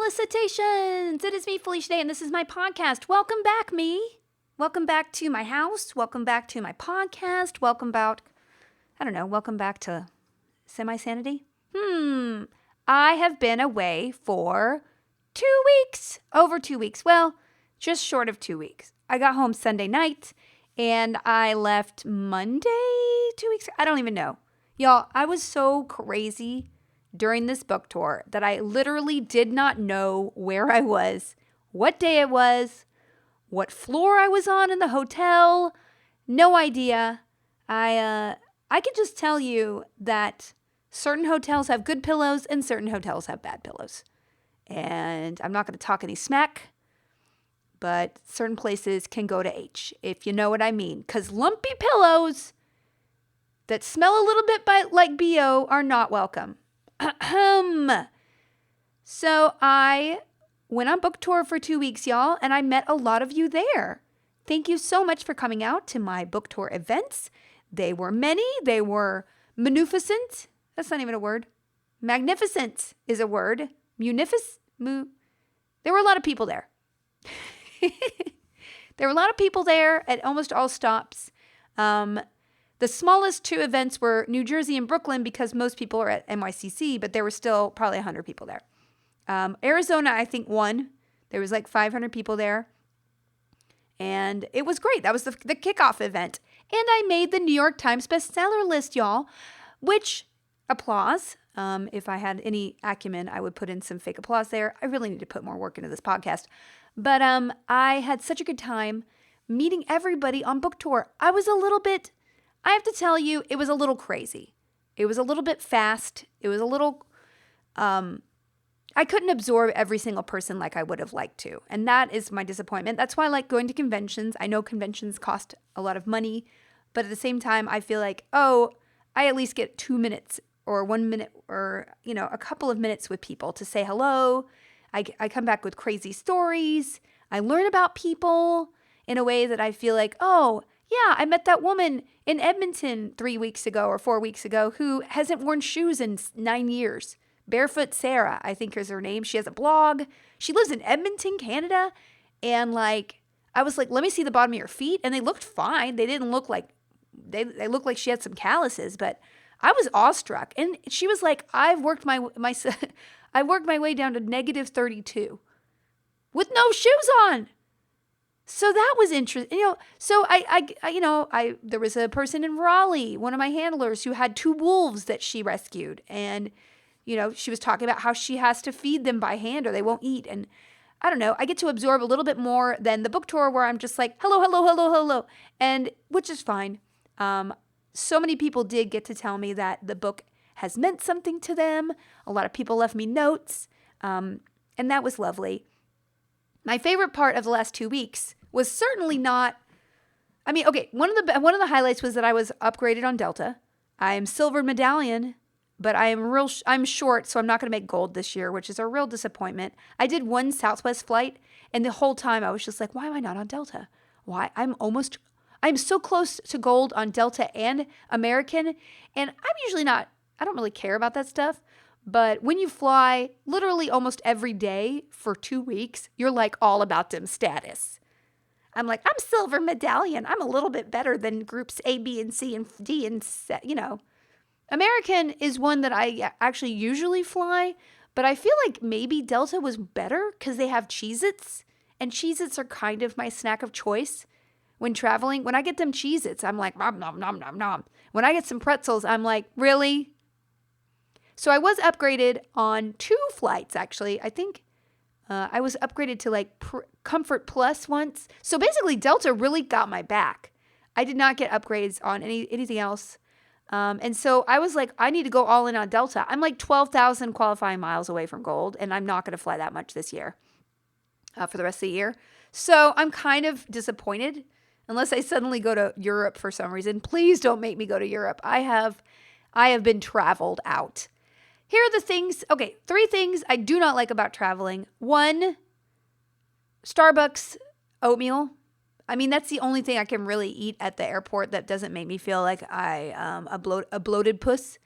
Felicitations! It is me, Felicia Day, and this is my podcast. Welcome back, me. Welcome back to my house. Welcome back to my podcast. Welcome back to semi-sanity. I have been away for 2 weeks. Over 2 weeks. Well, just short of 2 weeks. I got home Sunday night, and I left Monday 2 weeks. I don't even know. Y'all, I was so crazy during this book tour that I literally did not know where I was, what day it was, what floor I was on in the hotel. No idea. I can just tell you that certain hotels have good pillows and certain hotels have bad pillows. And I'm not going to talk any smack, but certain places can go to H, if you know what I mean. Because lumpy pillows that smell a little bit like BO are not welcome. So I went on book tour for 2 weeks, y'all, and I met a lot of you there. Thank you so much for coming out to my book tour events. They were many. They were magnificent. That's not even a word. Magnificent is a word. There were a lot of people there. There were a lot of people there at almost all stops. The smallest two events were New Jersey and Brooklyn because most people are at NYCC, but there were still probably 100 people there. Arizona, I think, won. There was like 500 people there. And it was great. That was the kickoff event. And I made the New York Times bestseller list, y'all, which, applause. If I had any acumen, I would put in some fake applause there. I really need to put more work into this podcast. But I had such a good time meeting everybody on book tour. I have to tell you, it was a little crazy. It was a little bit fast. It was a little, I couldn't absorb every single person like I would have liked to. And that is my disappointment. That's why I like going to conventions. I know conventions cost a lot of money, but at the same time, I feel like, I at least get 2 minutes or 1 minute or, a couple of minutes with people to say hello. I come back with crazy stories. I learn about people in a way that I feel like, yeah, I met that woman in Edmonton 3 weeks ago or 4 weeks ago who hasn't worn shoes in 9 years. Barefoot Sarah, I think is her name. She has a blog. She lives in Edmonton, Canada. And I was like, let me see the bottom of your feet. And they looked fine. They didn't look like, they looked like she had some calluses, but I was awestruck. And she was like, I've worked my way down to negative 32 with no shoes on. So that was interesting, so there was a person in Raleigh, one of my handlers who had 2 wolves that she rescued. And, she was talking about how she has to feed them by hand or they won't eat. And I don't know, I get to absorb a little bit more than the book tour where I'm just like, hello, hello, hello, hello. And which is fine. So many people did get to tell me that the book has meant something to them. A lot of people left me notes. And that was lovely. My favorite part of the last 2 weeks was certainly not, one of the highlights was that I was upgraded on Delta. I am silver medallion, but I'm short, so I'm not going to make gold this year, which is a real disappointment. I did one Southwest flight, and the whole time I was just like, why am I not on Delta? Why? I'm so close to gold on Delta and American, and I don't really care about that stuff. But when you fly literally almost every day for 2 weeks, you're like all about them status. I'm like, I'm silver medallion. I'm a little bit better than groups A, B, and C, and D, and C, American is one that I actually usually fly, but I feel like maybe Delta was better because they have Cheez-Its, and Cheez-Its are kind of my snack of choice when traveling. When I get them Cheez-Its, I'm like, nom, nom, nom, nom, nom. When I get some pretzels, I'm like, really? So I was upgraded on 2 flights, actually. I think I was upgraded to Comfort Plus once. So basically, Delta really got my back. I did not get upgrades on anything else. And so I was like, I need to go all in on Delta. I'm like 12,000 qualifying miles away from gold, and I'm not going to fly that much this year for the rest of the year. So I'm kind of disappointed unless I suddenly go to Europe for some reason. Please don't make me go to Europe. I have been traveled out. Here are the things. Okay, 3 things I do not like about traveling. 1, Starbucks oatmeal. That's the only thing I can really eat at the airport that doesn't make me feel like I a bloated puss.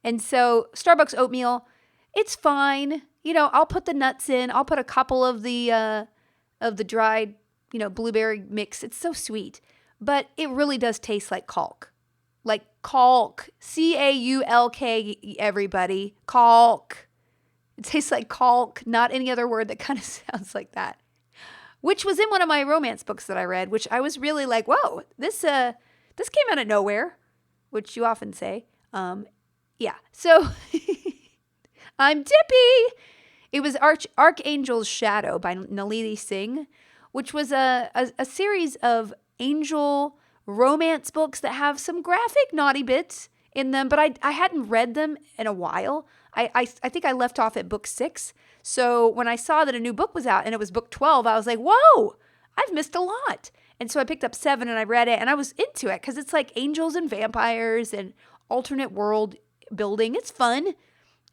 And so Starbucks oatmeal, it's fine. I'll put the nuts in. I'll put a couple of the dried, blueberry mix. It's so sweet. But it really does taste like caulk. Like caulk. C-A-U-L-K, everybody. Caulk. It tastes like caulk, not any other word that kind of sounds like that. Which was in one of my romance books that I read, which I was really like, whoa, this came out of nowhere, which you often say. Yeah, so I'm Dippy. It was Archangel's Shadow by Nalini Singh, which was a series of angel romance books that have some graphic naughty bits in them, but I hadn't read them in a while. I think I left off at book 6. So when I saw that a new book was out and it was book 12, I was like, whoa, I've missed a lot. And so I picked up 7 and I read it and I was into it because it's like angels and vampires and alternate world building. It's fun.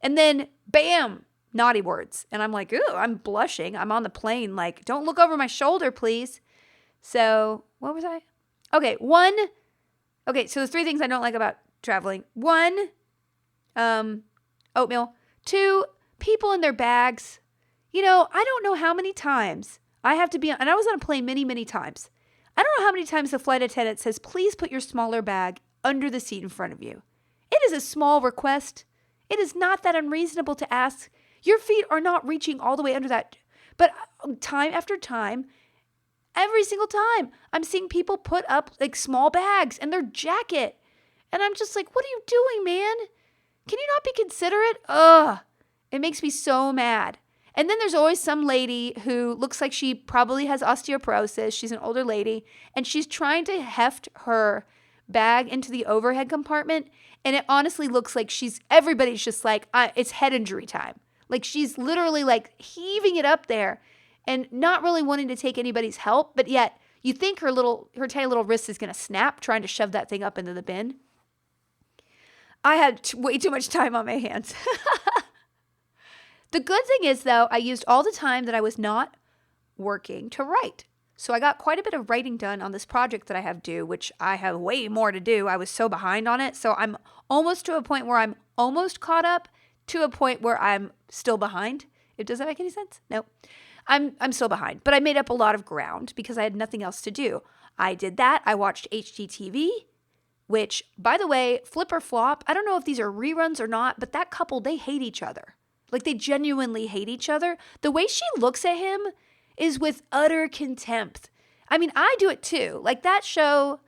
And then bam, naughty words. And I'm like, ooh, I'm blushing. I'm on the plane. Like, don't look over my shoulder, please. So what was I? Okay, so there's 3 things I don't like about traveling. 1, oatmeal. 2, people in their bags. I don't know how many times I have to be on, and I was on a plane many, many times. I don't know how many times the flight attendant says, please put your smaller bag under the seat in front of you. It is a small request. It is not that unreasonable to ask. Your feet are not reaching all the way under that. But time after time, every single time, I'm seeing people put up like small bags in their jacket. And I'm just like, what are you doing, man? Can you not be considerate? Ugh. It makes me so mad. And then there's always some lady who looks like she probably has osteoporosis. She's an older lady. And she's trying to heft her bag into the overhead compartment. And it honestly looks like everybody's just like, it's head injury time. Like she's literally like heaving it up there and not really wanting to take anybody's help. But yet you think her tiny little wrist is going to snap trying to shove that thing up into the bin. I had way too much time on my hands. The good thing is, though, I used all the time that I was not working to write. So I got quite a bit of writing done on this project that I have due, which I have way more to do. I was so behind on it. So I'm almost to a point where I'm almost caught up to a point where I'm still behind. Does that make any sense? No. I'm still behind. But I made up a lot of ground because I had nothing else to do. I did that. I watched HGTV, which, by the way, flip or flop, I don't know if these are reruns or not, but that couple, they hate each other. Like, they genuinely hate each other. The way she looks at him is with utter contempt. I mean, I do it too. Like, that show,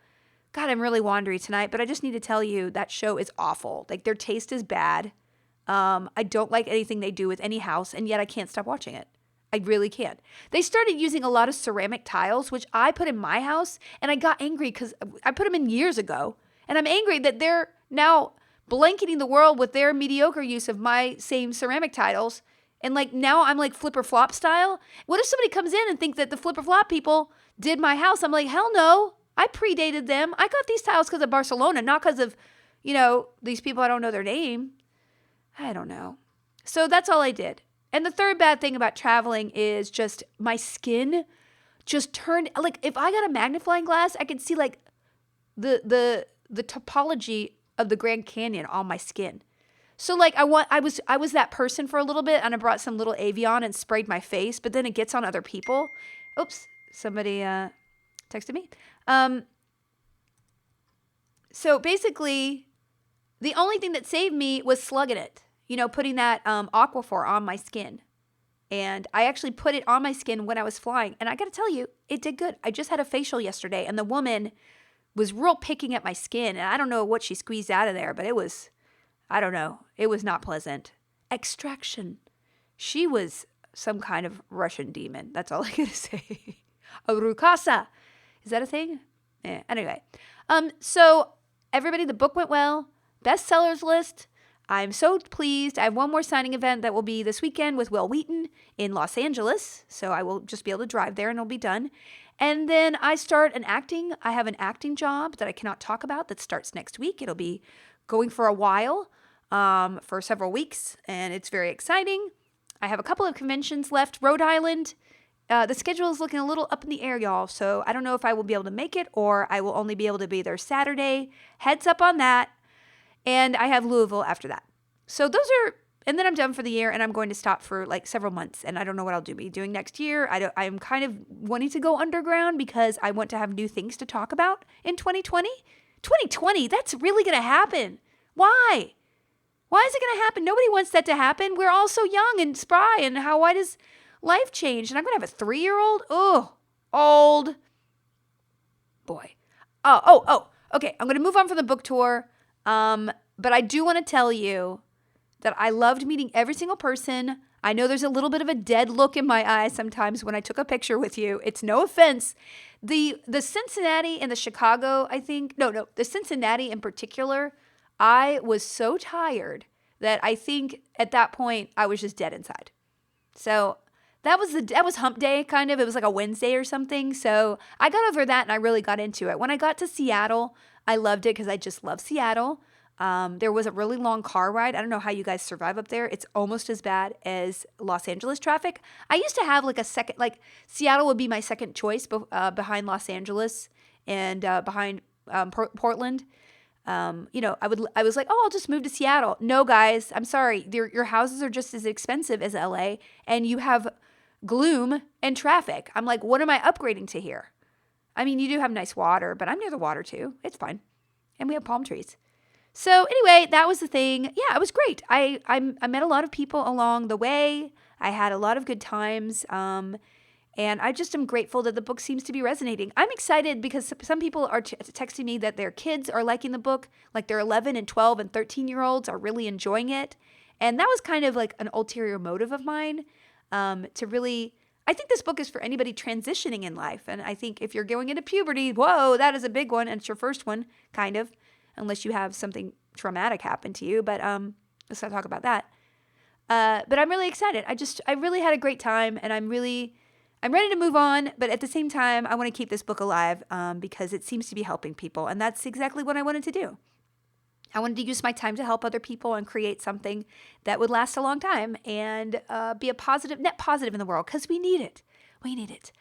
God, I'm really wandery tonight, but I just need to tell you that show is awful. Like, their taste is bad. I don't like anything they do with any house, and yet I can't stop watching it. I really can't. They started using a lot of ceramic tiles, which I put in my house, and I got angry because I put them in years ago. And I'm angry that they're now blanketing the world with their mediocre use of my same ceramic tiles. And like now I'm like flip or flop style. What if somebody comes in and thinks that the flip or flop people did my house? I'm like, hell no. I predated them. I got these tiles because of Barcelona, not because of, these people I don't know their name. I don't know. So that's all I did. And the third bad thing about traveling is just my skin just turned, like if I got a magnifying glass, I could see like the topology of the Grand Canyon on my skin. So like I was that person for a little bit, and I brought some little Evian and sprayed my face, but then it gets on other people. Oops, somebody texted me. So basically, the only thing that saved me was slugging it. Putting that Aquaphor on my skin. And I actually put it on my skin when I was flying. And I got to tell you, it did good. I just had a facial yesterday, and the woman was real picking at my skin. And I don't know what she squeezed out of there, but it was not pleasant. Extraction. She was some kind of Russian demon. That's all I gotta say. A Rukasa. Is that a thing? Yeah. Anyway. So everybody, the book went well. Bestsellers list. I'm so pleased. I have one more signing event that will be this weekend with Will Wheaton in Los Angeles. So I will just be able to drive there and it'll be done. And then I have an acting job that I cannot talk about that starts next week. It'll be going for a while, for several weeks, and it's very exciting. I have a couple of conventions left. Rhode Island, the schedule is looking a little up in the air, y'all. So I don't know if I will be able to make it or I will only be able to be there Saturday. Heads up on that. And I have Louisville after that. So those are, And then I'm done for the year, and I'm going to stop for like several months, and I don't know what I'll be doing next year. I'm kind of wanting to go underground because I want to have new things to talk about in 2020. 2020, that's really going to happen. Why? Why is it going to happen? Nobody wants that to happen. We're all so young and spry, and why does life change? And I'm going to have a 3-year-old? Oh, old boy. Oh. Okay, I'm going to move on from the book tour, but I do want to tell you that I loved meeting every single person. I know there's a little bit of a dead look in my eyes sometimes when I took a picture with you. It's no offense. The Cincinnati and the Chicago, I think, no, the Cincinnati in particular, I was so tired that I think at that point I was just dead inside. So that was hump day kind of. It was like a Wednesday or something. So I got over that and I really got into it. When I got to Seattle, I loved it because I just love Seattle. There was a really long car ride. I don't know how you guys survive up there. It's almost as bad as Los Angeles traffic. I used to have like a second, like Seattle would be my second choice behind Los Angeles and behind Portland. I was like, oh, I'll just move to Seattle. No, guys, I'm sorry. Your houses are just as expensive as LA, and you have gloom and traffic. I'm like, what am I upgrading to here? I mean, you do have nice water, but I'm near the water too. It's fine. And we have palm trees. So anyway, that was the thing. Yeah, it was great. I met a lot of people along the way. I had a lot of good times. And I just am grateful that the book seems to be resonating. I'm excited because some people are texting me that their kids are liking the book. Like their 11 and 12 and 13-year-olds are really enjoying it. And that was kind of like an ulterior motive of mine to really... I think this book is for anybody transitioning in life. And I think if you're going into puberty, whoa, that is a big one. And it's your first one, kind of. Unless you have something traumatic happen to you. But let's not talk about that. But I'm really excited. I really had a great time. And I'm ready to move on. But at the same time, I want to keep this book alive because it seems to be helping people. And that's exactly what I wanted to do. I wanted to use my time to help other people and create something that would last a long time and be a positive, net positive in the world because we need it. We need it.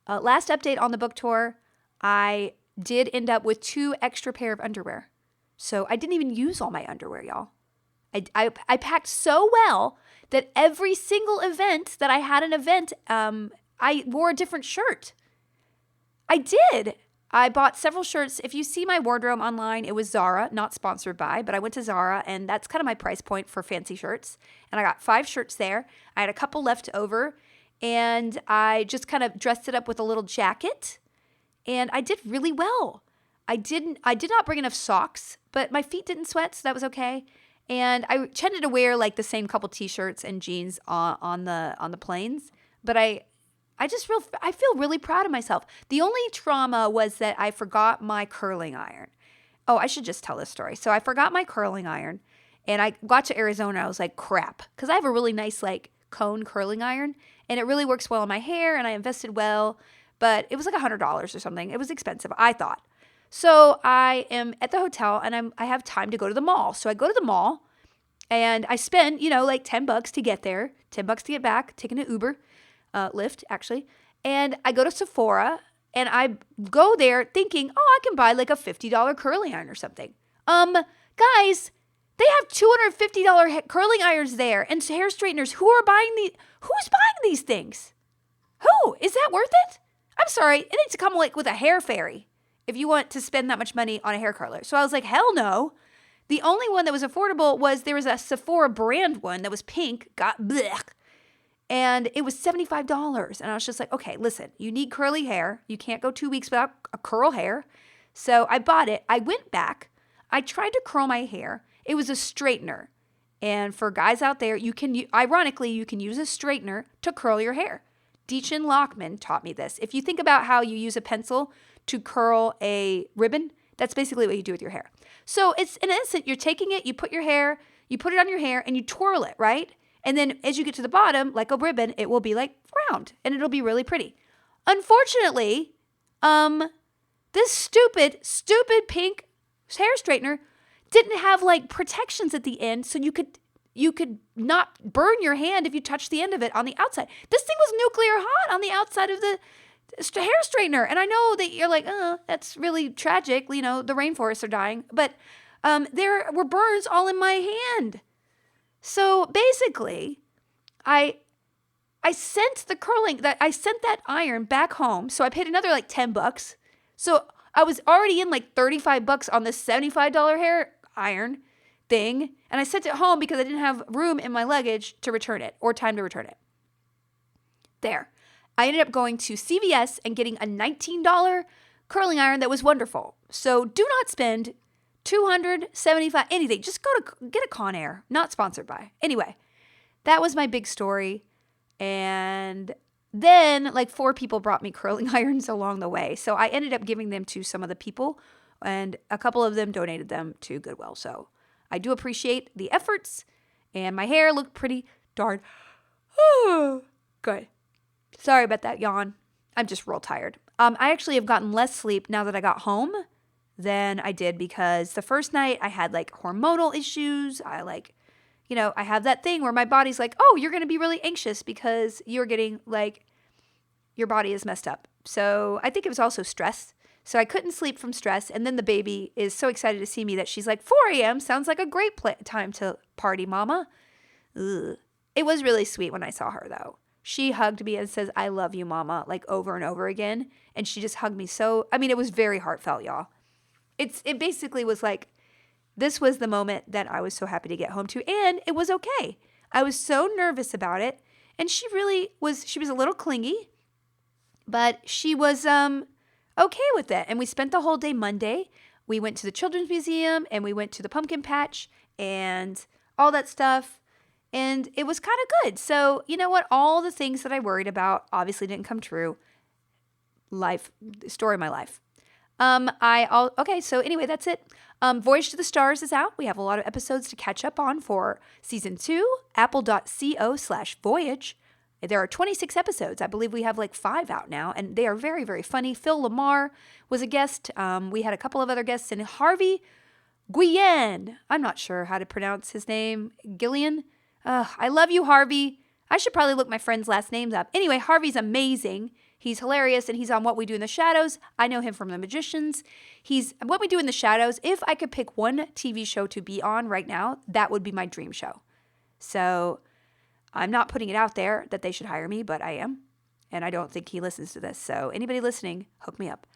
Last update on the book tour, I did end up with 2 extra pair of underwear. So I didn't even use all my underwear, y'all. I packed so well that every single event that I had an event, I wore a different shirt. I did. I bought several shirts. If you see my wardrobe online, it was Zara, not sponsored by, but I went to Zara, and that's kind of my price point for fancy shirts. And I got 5 shirts there. I had a couple left over, and I just kind of dressed it up with a little jacket, and I did really well. I did not bring enough socks, but my feet didn't sweat, so that was okay. And I tended to wear like the same couple t-shirts and jeans on the planes, but I feel really proud of myself. The only trauma was that I forgot my curling iron. Oh, I should just tell this story. So I forgot my curling iron, and I got to Arizona. I was like, crap, because I have a really nice like cone curling iron, and it really works well on my hair, and I invested well, but it was like $100 or something. It was expensive, I thought. So I am at the hotel, and I have time to go to the mall. So I go to the mall, and I spend, like $10 to get there, $10 to get back, taking an Uber. Lyft, actually. And I go to Sephora and I go there thinking, oh, I can buy like a $50 curling iron or something. Guys, they have $250 curling irons there and hair straighteners. Who's buying these things? Who? Is that worth it? I'm sorry. It needs to come like with a hair fairy if you want to spend that much money on a hair curler. So I was like, hell no. The only one that was affordable was there was a Sephora brand one that was pink, and it was $75. And I was just like, okay, listen, you need curly hair. You can't go 2 weeks without a curl hair. So I bought it. I went back. I tried to curl my hair. It was a straightener. And for guys out there, ironically, you can use a straightener to curl your hair. Deachin Lockman taught me this. If you think about how you use a pencil to curl a ribbon, that's basically what you do with your hair. So it's in an instant, you're taking it, you put it on your hair, and you twirl it, right? And then as you get to the bottom, like a ribbon, it will be like round and it'll be really pretty. Unfortunately, this stupid pink hair straightener didn't have like protections at the end so you could not burn your hand if you touch the end of it on the outside. This thing was nuclear hot on the outside of the hair straightener. And I know that you're like, oh, that's really tragic. The rainforests are dying. But there were burns all in my hand. So basically, I sent I sent that iron back home. So I paid another like $10. So I was already in like $35 on this $75 hair iron thing. And I sent it home because I didn't have room in my luggage to return it or time to return it. There. I ended up going to CVS and getting a $19 curling iron that was wonderful. So do not spend $275, anything. Just go to get a Conair. Not sponsored by. Anyway, that was my big story. And then like 4 people brought me curling irons along the way. So I ended up giving them to some of the people, and a couple of them donated them to Goodwill. So I do appreciate the efforts, and my hair looked pretty darn good. Sorry about that yawn. I'm just real tired. I actually have gotten less sleep now that I got home than I did, because the first night I had like hormonal issues. I have that thing where my body's like, oh, you're going to be really anxious because you're getting like, your body is messed up. So I think it was also stress. So I couldn't sleep from stress. And then the baby is so excited to see me that she's like, 4 a.m. sounds like a great time to party, mama. Ugh. It was really sweet when I saw her though. She hugged me and says, I love you, mama, like over and over again. And she just hugged me it was very heartfelt, y'all. It basically was like, this was the moment that I was so happy to get home to, and it was okay. I was so nervous about it, and she was a little clingy, but she was okay with it. And we spent the whole day Monday. We went to the Children's Museum, and we went to the pumpkin patch and all that stuff, and it was kind of good. So you know what? All the things that I worried about obviously didn't come true. Story of my life. So anyway, that's it. Voyage to the Stars is out. We have a lot of episodes to catch up on for season 2, apple.co/voyage. There are 26 episodes. I believe we have like 5 out now, and they are very, very funny. Phil Lamar was a guest. We had a couple of other guests, and Harvey Guillen. I'm not sure how to pronounce his name. Gillian. I love you, Harvey. I should probably look my friends' last names up. Anyway, Harvey's amazing. He's hilarious, and he's on What We Do in the Shadows. I know him from The Magicians. He's What We Do in the Shadows. If I could pick one TV show to be on right now, that would be my dream show. So I'm not putting it out there that they should hire me, but I am. And I don't think he listens to this. So anybody listening, hook me up.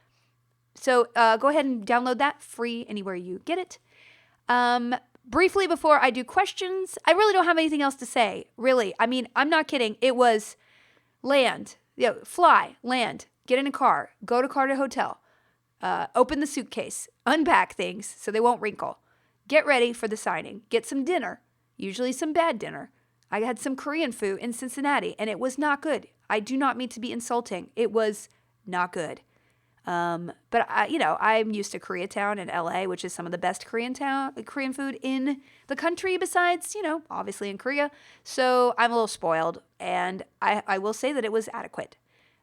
So go ahead and download that free anywhere you get it. Briefly before I do questions, I really don't have anything else to say. Really. I mean, I'm not kidding. It was land. Fly, land, get in a car, go to car to hotel, open the suitcase, unpack things so they won't wrinkle, get ready for the signing, get some dinner, usually some bad dinner. I had some Korean food in Cincinnati, and it was not good. I do not mean to be insulting. It was not good. But I'm used to Koreatown in LA, which is some of the best Korean food in the country besides, obviously in Korea. So I'm a little spoiled, and I will say that it was adequate.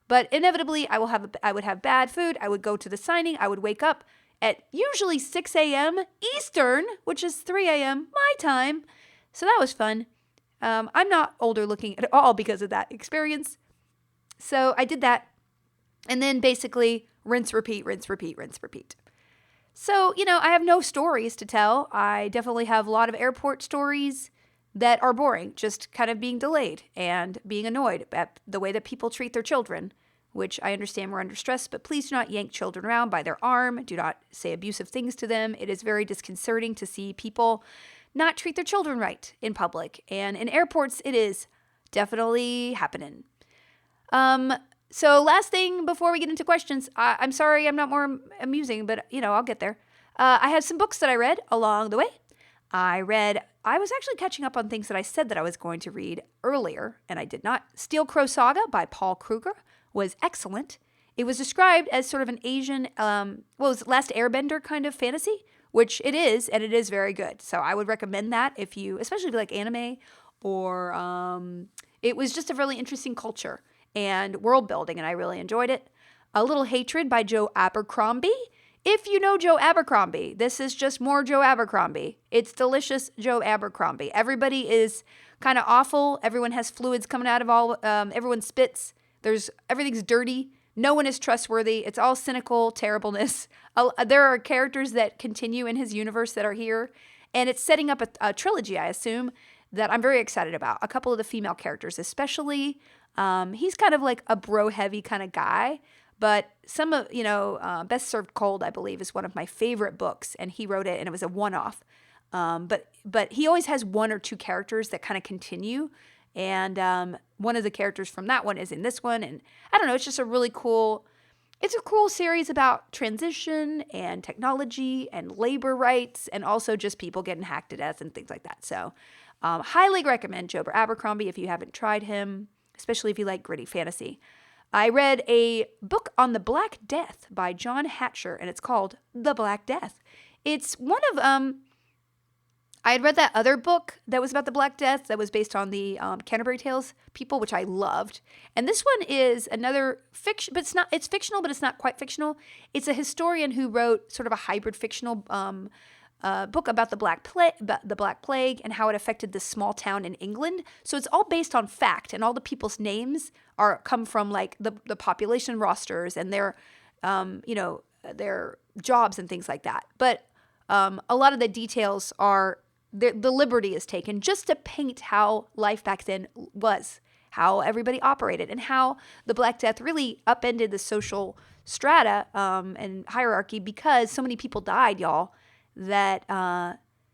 But inevitably, I would have bad food. I would go to the signing. I would wake up at usually 6 a.m. Eastern, which is 3 a.m. my time. So that was fun. I'm not older looking at all because of that experience. So I did that. And then basically rinse, repeat, rinse, repeat, rinse, repeat. So, I have no stories to tell. I definitely have a lot of airport stories that are boring, just kind of being delayed and being annoyed at the way that people treat their children, which I understand we're under stress, but please do not yank children around by their arm. Do not say abusive things to them. It is very disconcerting to see people not treat their children right in public. And in airports, it is definitely happening. So last thing before we get into questions, I'm sorry I'm not more amusing, but, I'll get there. I had some books that I read along the way. I was actually catching up on things that I said that I was going to read earlier, and I did not. Steel Crow Saga by Paul Kruger was excellent. It was described as sort of an Asian, Last Airbender kind of fantasy, which it is, and it is very good. So I would recommend that especially if you like anime, or it was just a really interesting culture and world building, and I really enjoyed it. A Little Hatred by Joe Abercrombie. If you know Joe Abercrombie, this is just more Joe Abercrombie. It's delicious Joe Abercrombie. Everybody is kind of awful. Everyone has fluids coming out of everyone spits. Everything's dirty. No one is trustworthy. It's all cynical terribleness. There are characters that continue in his universe that are here, and it's setting up a trilogy, I assume, that I'm very excited about. A couple of the female characters, especially. He's kind of like a bro-heavy kind of guy, but some of, Best Served Cold, I believe, is one of my favorite books, and he wrote it, and it was a one-off. But he always has one or two characters that kind of continue, and one of the characters from that one is in this one, and I don't know, it's just it's a cool series about transition and technology and labor rights, and also just people getting hacked to death and things like that. So highly recommend Joe Abercrombie if you haven't tried him, especially if you like gritty fantasy. I read a book on the Black Death by John Hatcher, and it's called The Black Death. It's one of, I had read that other book that was about the Black Death that was based on the Canterbury Tales people, which I loved. And this one is another fiction, but it's fictional, but it's not quite fictional. It's a historian who wrote sort of a hybrid fictional book about the Black Plague and how it affected this small town in England. So it's all based on fact, and all the people's names come from like the population rosters and their jobs and things like that. But a lot of the details are the liberty is taken just to paint how life back then was, how everybody operated, and how the Black Death really upended the social strata and hierarchy because so many people died, y'all. That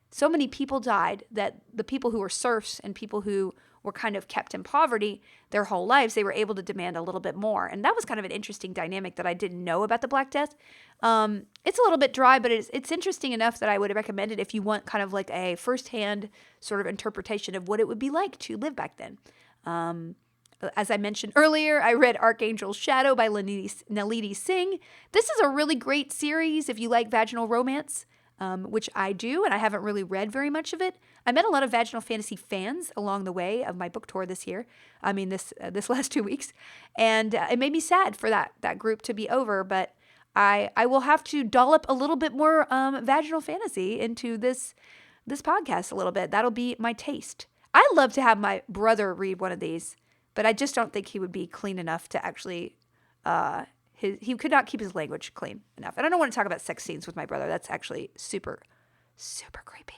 so many people died that the people who were serfs and people who were kind of kept in poverty their whole lives, they were able to demand a little bit more. And that was kind of an interesting dynamic that I didn't know about the Black Death. It's a little bit dry, but it's interesting enough that I would recommend it if you want kind of like a firsthand sort of interpretation of what it would be like to live back then. As I mentioned earlier, I read Archangel's Shadow by Nalini Singh. This is a really great series if you like vaginal romance. Which I do, and I haven't really read very much of it. I met a lot of vaginal fantasy fans along the way of my book tour this year. I mean, this last 2 weeks, and it made me sad for that group to be over. But I will have to dollop a little bit more vaginal fantasy into this podcast a little bit. That'll be my taste. I'd love to have my brother read one of these, but I just don't think he would be clean enough to actually. He could not keep his language clean enough. And I don't want to talk about sex scenes with my brother. That's actually super, super creepy.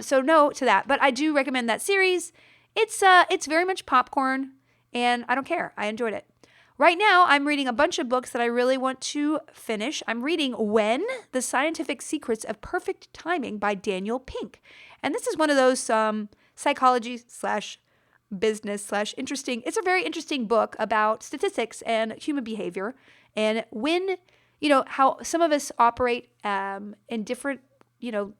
So no to that. But I do recommend that series. It's very much popcorn, and I don't care. I enjoyed it. Right now, I'm reading a bunch of books that I really want to finish. I'm reading When: The Scientific Secrets of Perfect Timing by Daniel Pink. And this is one of those psychology / business / interesting. It's a very interesting book about statistics and human behavior, and when, how some of us operate in different,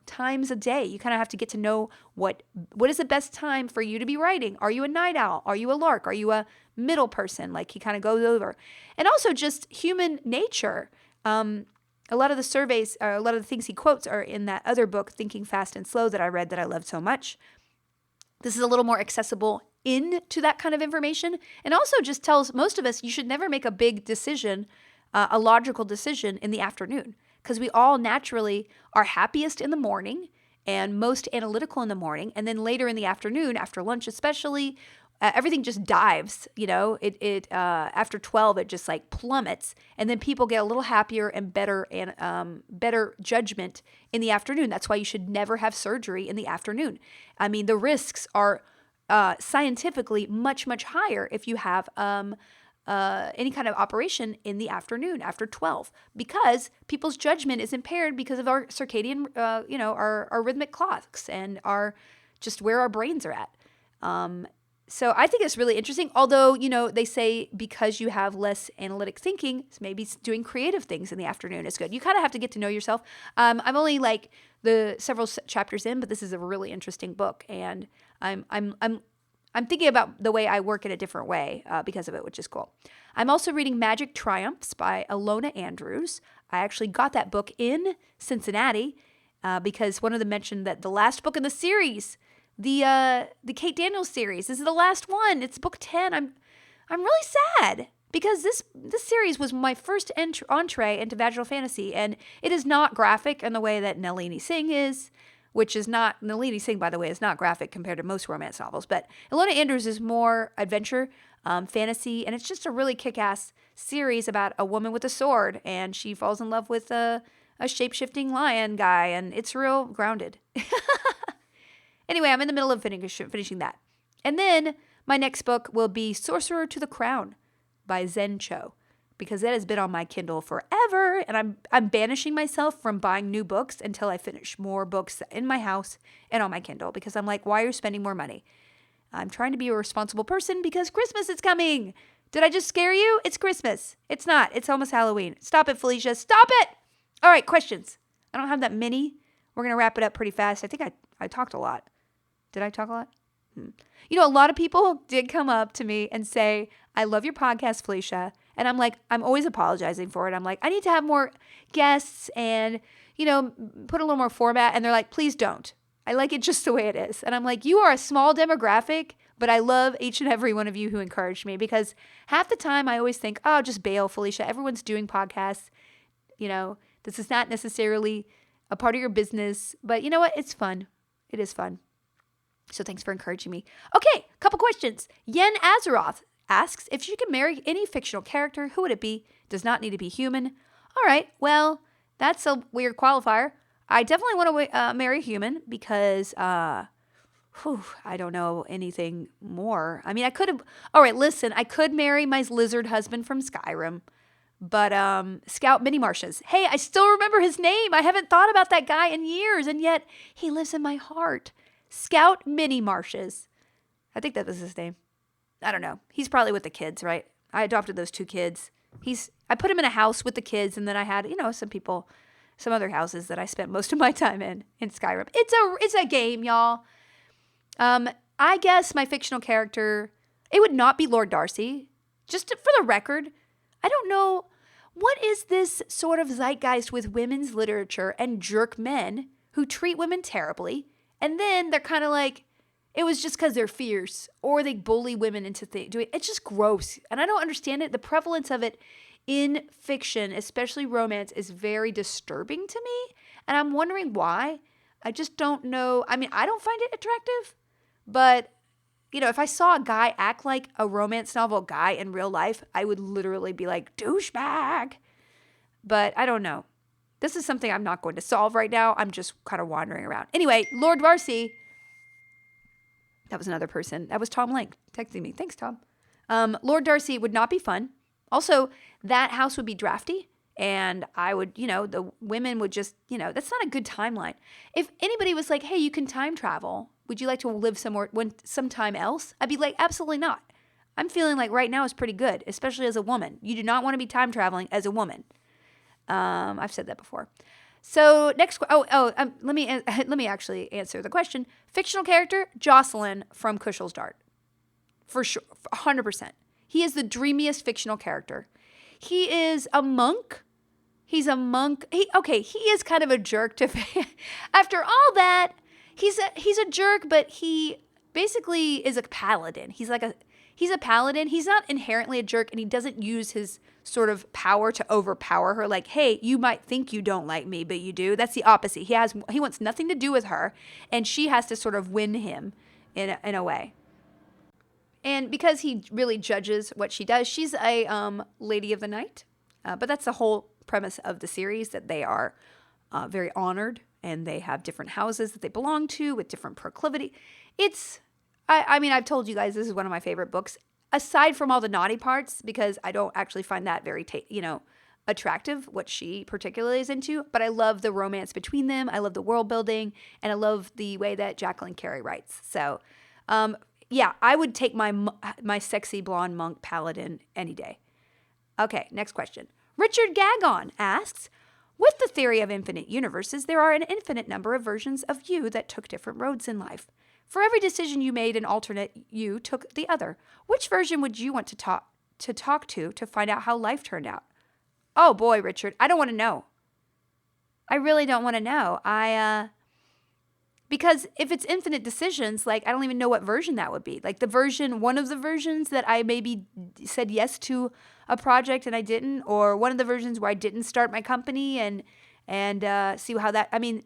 times a day. You kind of have to get to know what is the best time for you to be writing. Are you a night owl? Are you a lark? Are you a middle person? Like he kind of goes over. And also just human nature. A lot of the surveys, or a lot of the things he quotes are in that other book, Thinking Fast and Slow, that I read that I loved so much. This is a little more accessible into that kind of information, and also just tells most of us you should never make a big decision, a logical decision in the afternoon, because we all naturally are happiest in the morning and most analytical in the morning, and then later in the afternoon, after lunch especially, everything just dives. After 12 it just like plummets, and then people get a little happier and better judgment in the afternoon. That's why you should never have surgery in the afternoon. I mean, the risks are scientifically much, much higher if you have any kind of operation in the afternoon after 12, because people's judgment is impaired because of our circadian, our rhythmic clocks and just where our brains are at. So I think it's really interesting, although, they say because you have less analytic thinking, maybe doing creative things in the afternoon is good. You kind of have to get to know yourself. I'm only like the several chapters in, but this is a really interesting book, and I'm thinking about the way I work in a different way because of it, which is cool. I'm also reading Magic Triumphs by Ilona Andrews. I actually got that book in Cincinnati because one of them mentioned that the last book in the series, the Kate Daniels series, this is the last one. It's book 10. I'm really sad because this series was my first entree into vaginal fantasy, and it is not graphic in the way that Nalini Singh is. Which is not, Nalini Singh, by the way, is not graphic compared to most romance novels. But Ilona Andrews is more adventure, fantasy, and it's just a really kick-ass series about a woman with a sword, and she falls in love with a shape-shifting lion guy, and it's real grounded. Anyway, I'm in the middle of finishing that. And then my next book will be Sorcerer to the Crown by Zen Cho, because that has been on my Kindle forever, and I'm banishing myself from buying new books until I finish more books in my house and on my Kindle, because I'm like, why are you spending more money? I'm trying to be a responsible person because Christmas is coming. Did I just scare you? It's Christmas. It's not. It's almost Halloween. Stop it, Felicia. Stop it! All right, questions. I don't have that many. We're going to wrap it up pretty fast. I think I talked a lot. Did I talk a lot? You know, a lot of people did come up to me and say, I love your podcast, Felicia. And I'm like, I'm always apologizing for it. I'm like, I need to have more guests and, you know, put a little more format. And they're like, please don't. I like it just the way it is. And I'm like, you are a small demographic, but I love each and every one of you who encouraged me, because half the time I always think, oh, just bail, Felicia. Everyone's doing podcasts. You know, this is not necessarily a part of your business, but you know what? It's fun. It is fun. So thanks for encouraging me. Okay, couple questions. Yen Azeroth asks, if you could marry any fictional character, who would it be? Does not need to be human. All right, well, that's a weird qualifier. I definitely want to marry a human because, I don't know anything more. I mean, I could have, all right, listen, I could marry my lizard husband from Skyrim, but Scout Mini Marshes. Hey, I still remember his name. I haven't thought about that guy in years, and yet he lives in my heart. Scout Mini Marshes. I think that was his name. I don't know. He's probably with the kids, right? I adopted those 2 kids. I put him in a house with the kids, and then I had, you know, some other houses that I spent most of my time in Skyrim. It's a game, y'all. I guess my fictional character, it would not be Lord Darcy. Just for the record, I don't know, what is this sort of zeitgeist with women's literature and jerk men who treat women terribly, and then they're kind of like, it was just because they're fierce, or they bully women into doing it. It's just gross, and I don't understand it. The prevalence of it in fiction, especially romance, is very disturbing to me, and I'm wondering why. I just don't know. I mean, I don't find it attractive, but, you know, if I saw a guy act like a romance novel guy in real life, I would literally be like, douchebag. But I don't know. This is something I'm not going to solve right now. I'm just kind of wandering around. Anyway, Lord Darcy. That was another person. That was Tom Lang texting me. Thanks, Tom. Lord Darcy would not be fun. Also, that house would be drafty. And I would, you know, the women would just, you know, that's not a good timeline. If anybody was like, hey, you can time travel, would you like to live sometime else? I'd be like, absolutely not. I'm feeling like right now is pretty good, especially as a woman. You do not want to be time traveling as a woman. I've said that before. So next, let me actually answer the question. Fictional character, Jocelyn from Kushel's Dart. For sure, 100%. He is the dreamiest fictional character. He is a monk. He's a monk. He is kind of a jerk to after all that, he's a jerk, but he basically is a paladin. He's a paladin. He's not inherently a jerk, and he doesn't use his sort of power to overpower her. Like, hey, you might think you don't like me, but you do. That's the opposite. He wants nothing to do with her, and she has to sort of win him in a way. And because he really judges what she does, she's a lady of the night. But that's the whole premise of the series, that they are very honored, and they have different houses that they belong to with different proclivity. I mean, I've told you guys this is one of my favorite books, aside from all the naughty parts, because I don't actually find that very, attractive, what she particularly is into. But I love the romance between them. I love the world building, and I love the way that Jacqueline Carey writes. So, yeah, I would take my sexy blonde monk paladin any day. Okay, next question. Richard Gagon asks, with the theory of infinite universes, there are an infinite number of versions of you that took different roads in life. For every decision you made, an alternate you took the other. Which version would you want to talk to find out how life turned out? Oh boy, Richard, I don't want to know. I really don't want to know. Because if it's infinite decisions, like, I don't even know what version that would be. Like one of the versions that I maybe said yes to a project and I didn't, or one of the versions where I didn't start my company and see how that, I mean,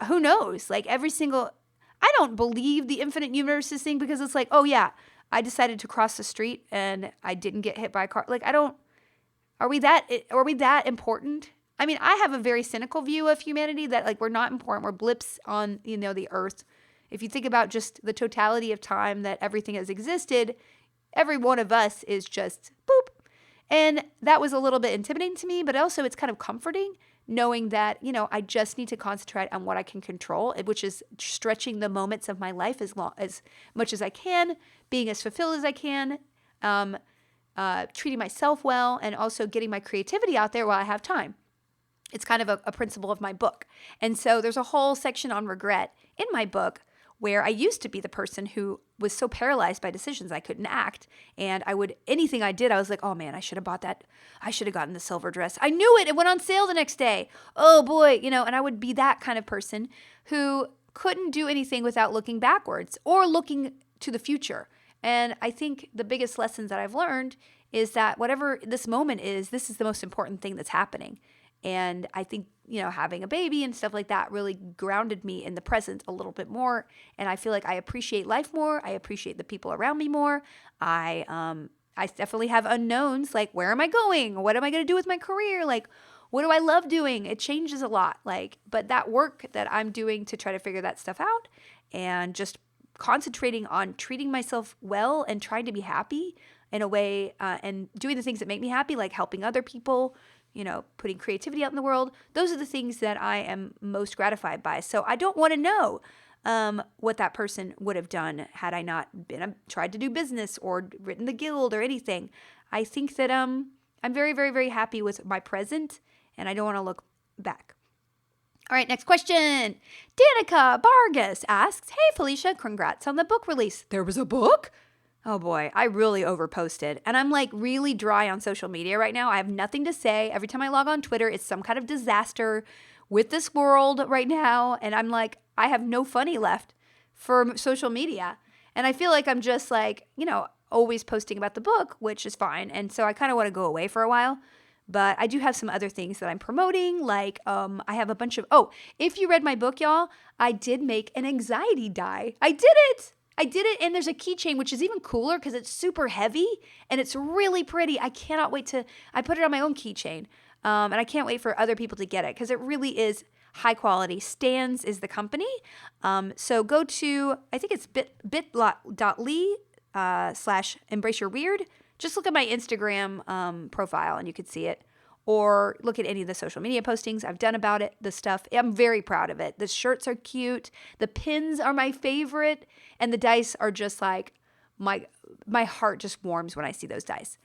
who knows? Like I don't believe the infinite universes thing, because it's like, oh yeah, I decided to cross the street and I didn't get hit by a car. Like, are we that important? I mean, I have a very cynical view of humanity, that like we're not important. We're blips on, the earth If you think about just the totality of time that everything has existed, every one of us is just boop. And that was a little bit intimidating to me, but also it's kind of comforting knowing that, I just need to concentrate on what I can control, which is stretching the moments of my life as much as I can, being as fulfilled as I can, treating myself well, and also getting my creativity out there while I have time. It's kind of a principle of my book. And so there's a whole section on regret in my book where I used to be the person who was so paralyzed by decisions I couldn't act. And anything I did, I was like, oh man, I should have bought that. I should have gotten the silver dress. I knew it. It went on sale the next day. Oh boy, and I would be that kind of person who couldn't do anything without looking backwards or looking to the future. And I think the biggest lessons that I've learned is that whatever this moment is, this is the most important thing that's happening. And I think, having a baby and stuff like that really grounded me in the present a little bit more. And I feel like I appreciate life more. I appreciate the people around me more. I definitely have unknowns, like, where am I going? What am I going to do with my career? Like, what do I love doing? It changes a lot. But that work that I'm doing to try to figure that stuff out and just concentrating on treating myself well and trying to be happy in a way and doing the things that make me happy, like helping other people, putting creativity out in the world. Those are the things that I am most gratified by. So I don't want to know what that person would have done had I not tried to do business or written the guild or anything. I think that I'm very, very, very happy with my present, and I don't want to look back. All right, next question. Danica Vargas asks, hey, Felicia, congrats on the book release. There was a book? Oh boy, I really overposted. And I'm really dry on social media right now. I have nothing to say. Every time I log on Twitter, it's some kind of disaster with this world right now. And I'm I have no funny left for social media. And I feel like I'm just always posting about the book, which is fine. And so I kind of want to go away for a while. But I do have some other things that I'm promoting. I have a bunch of, if you read my book, y'all, I did make an anxiety die. I did it. And there's a keychain, which is even cooler because it's super heavy and it's really pretty. I cannot wait I put it on my own keychain. And I can't wait for other people to get it because it really is high quality. Stans is the company. So go to, I think it's bit.ly/embraceyourweird. Just look at my Instagram profile and you can see it. Or look at any of the social media postings I've done about it, the stuff. I'm very proud of it. The shirts are cute. The pins are my favorite. And the dice are just my heart just warms when I see those dice.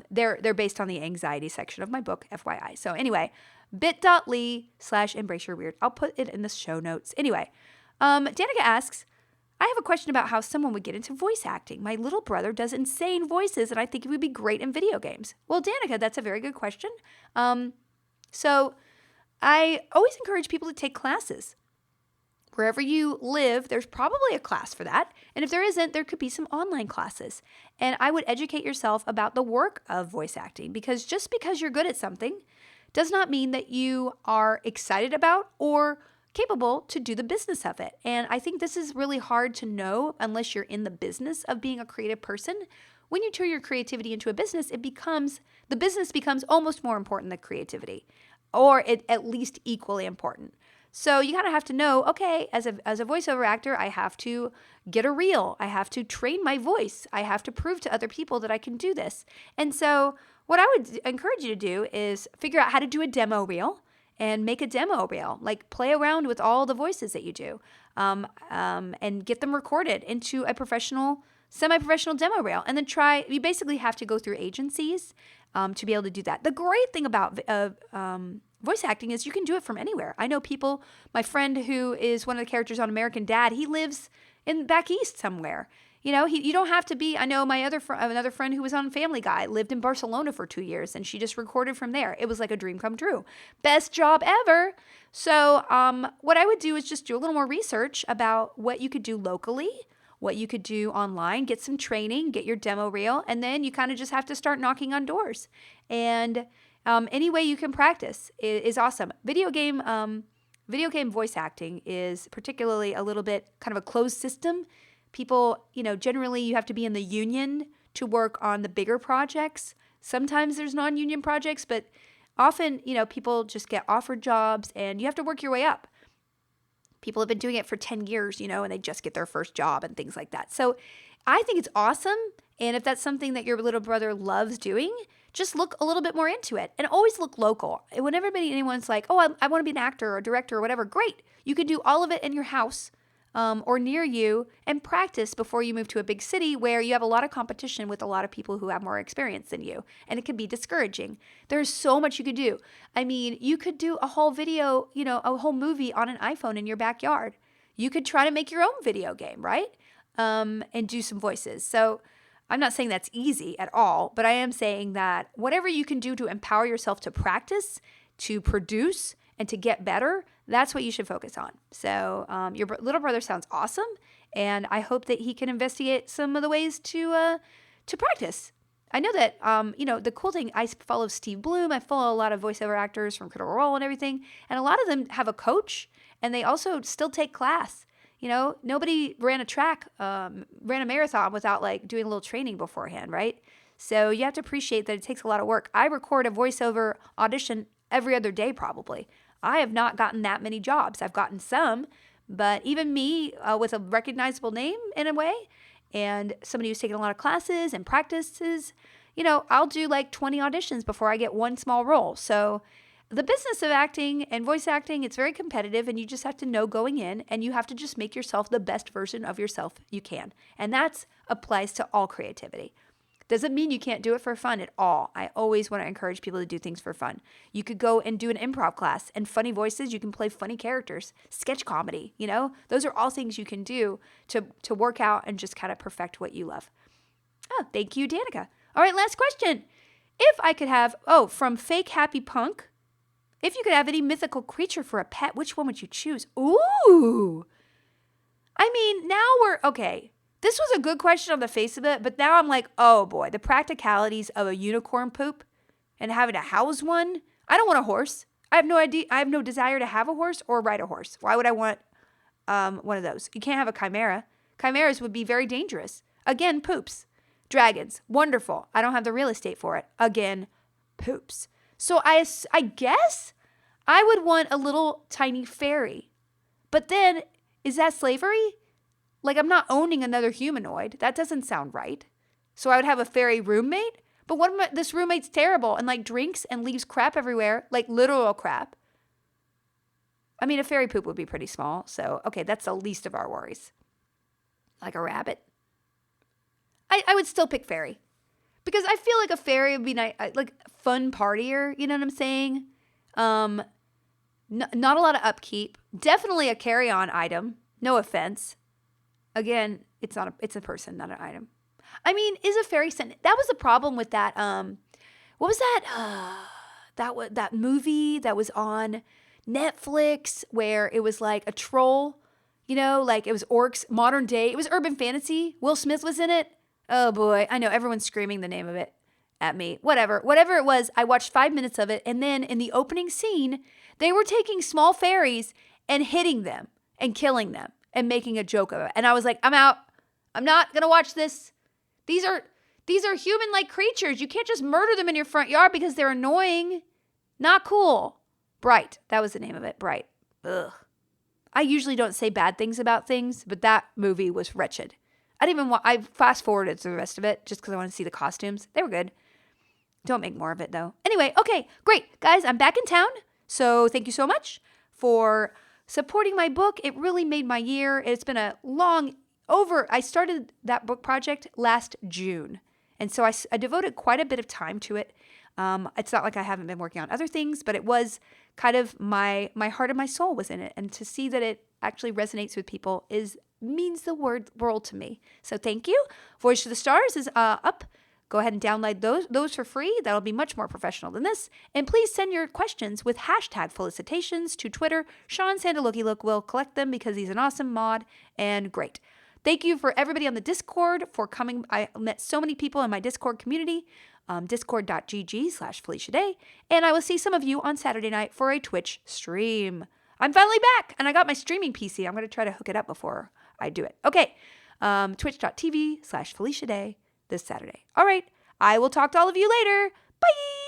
They're based on the anxiety section of my book, FYI. So anyway, bit.ly/embraceyourweird. I'll put it in the show notes. Anyway, Danica asks, I have a question about how someone would get into voice acting. My little brother does insane voices, and I think he would be great in video games. Well, Danica, that's a very good question. So I always encourage people to take classes. Wherever you live, there's probably a class for that. And if there isn't, there could be some online classes. And I would educate yourself about the work of voice acting, because just because you're good at something does not mean that you are excited about or capable to do the business of it. And I think this is really hard to know unless you're in the business of being a creative person. When you turn your creativity into a business, the business becomes almost more important than creativity, or at least equally important. So you kind of have to know, okay, as a voiceover actor, I have to get a reel. I have to train my voice. I have to prove to other people that I can do this. And so what I would encourage you to do is figure out how to do a demo reel. And make a demo reel, play around with all the voices that you do, and get them recorded into a semi-professional demo reel. And then you basically have to go through agencies to be able to do that. The great thing about voice acting is you can do it from anywhere. I know people, my friend who is one of the characters on American Dad, he lives back east somewhere. You don't have to be. I know my another friend who was on Family Guy lived in Barcelona for 2 years, and she just recorded from there. It was like a dream come true. Best job ever. So what I would do is just do a little more research about what you could do locally, what you could do online, get some training, get your demo reel, and then you kind of just have to start knocking on doors. And any way you can practice is awesome. Video game voice acting is particularly a little bit kind of a closed system. People, generally you have to be in the union to work on the bigger projects. Sometimes there's non-union projects, but often, people just get offered jobs and you have to work your way up. People have been doing it for 10 years, and they just get their first job and things like that. So I think it's awesome. And if that's something that your little brother loves doing, just look a little bit more into it and always look local. Whenever anyone's like, oh, I want to be an actor or director or whatever, great. You can do all of it in your house or near you and practice before you move to a big city where you have a lot of competition with a lot of people who have more experience than you. And it can be discouraging. There's so much you could do. I mean, you could do a whole video, a whole movie on an iPhone in your backyard. You could try to make your own video game, right? And do some voices. So I'm not saying that's easy at all, but I am saying that whatever you can do to empower yourself to practice, to produce, and to get better, that's what you should focus on. So your little brother sounds awesome, and I hope that he can investigate some of the ways to practice. I know that, the cool thing, I follow Steve Bloom. I follow a lot of voiceover actors from Critical Role and everything, and a lot of them have a coach, and they also still take class. Nobody ran a marathon without doing a little training beforehand, right? So you have to appreciate that it takes a lot of work. I record a voiceover audition every other day probably. I have not gotten that many jobs. I've gotten some, but even me with a recognizable name in a way and somebody who's taken a lot of classes and practices, I'll do 20 auditions before I get one small role. So the business of acting and voice acting, it's very competitive, and you just have to know going in, and you have to just make yourself the best version of yourself you can. And that applies to all creativity. Doesn't mean you can't do it for fun at all. I always want to encourage people to do things for fun. You could go and do an improv class, and funny voices, you can play funny characters, sketch comedy, Those are all things you can do to work out and just kind of perfect what you love. Oh, thank you, Danica. All right, last question. If I could have, from Fake Happy Punk, if you could have any mythical creature for a pet, which one would you choose? Ooh. I mean, now okay. This was a good question on the face of it, but now I'm like, oh boy, the practicalities of a unicorn poop and having to house one. I don't want a horse. I have no idea. I have no desire to have a horse or ride a horse. Why would I want one of those? You can't have a chimera. Chimeras would be very dangerous. Again, poops. Dragons, wonderful. I don't have the real estate for it. Again, poops. So I guess I would want a little tiny fairy. But then, is that slavery? I'm not owning another humanoid. That doesn't sound right. So I would have a fairy roommate? But what if this roommate's terrible and drinks and leaves crap everywhere, literal crap? I mean, a fairy poop would be pretty small. So, okay, that's the least of our worries. Like a rabbit. I would still pick fairy. Because I feel like a fairy would be nice, fun partier, you know what I'm saying? Not a lot of upkeep. Definitely a carry-on item. No offense. Again, it's a person, not an item. I mean, is a fairy sent? That was the problem with that. What was that? That movie that was on Netflix where it was a troll, it was orcs, modern day. It was urban fantasy. Will Smith was in it. Oh boy, I know everyone's screaming the name of it at me. Whatever it was, I watched 5 minutes of it, and then in the opening scene, they were taking small fairies and hitting them and killing them and making a joke of it. And I was like, I'm out. I'm not gonna watch this. These are human-like creatures. You can't just murder them in your front yard because they're annoying. Not cool. Bright. That was the name of it. Bright. Ugh. I usually don't say bad things about things, but that movie was wretched. I fast-forwarded through the rest of it just because I want to see the costumes. They were good. Don't make more of it, though. Anyway, okay, great. Guys, I'm back in town. So thank you so much for supporting my book. It really made my year. It's been I started that book project last June. And so I devoted quite a bit of time to it. It's not like I haven't been working on other things, but it was kind of my heart and my soul was in it. And to see that it actually resonates with people means the world to me. So thank you. Voyage to the Stars is up. Go ahead and download those for free. That'll be much more professional than this. And please send your questions with hashtag felicitations to Twitter. Sean Sandaloki will collect them because he's an awesome mod and great. Thank you for everybody on the Discord for coming. I met so many people in my Discord community, discord.gg/Felicia Day. And I will see some of you on Saturday night for a Twitch stream. I'm finally back and I got my streaming PC. I'm going to try to hook it up before I do it. Okay. Twitch.tv/Felicia Day this Saturday. All right. I will talk to all of you later. Bye.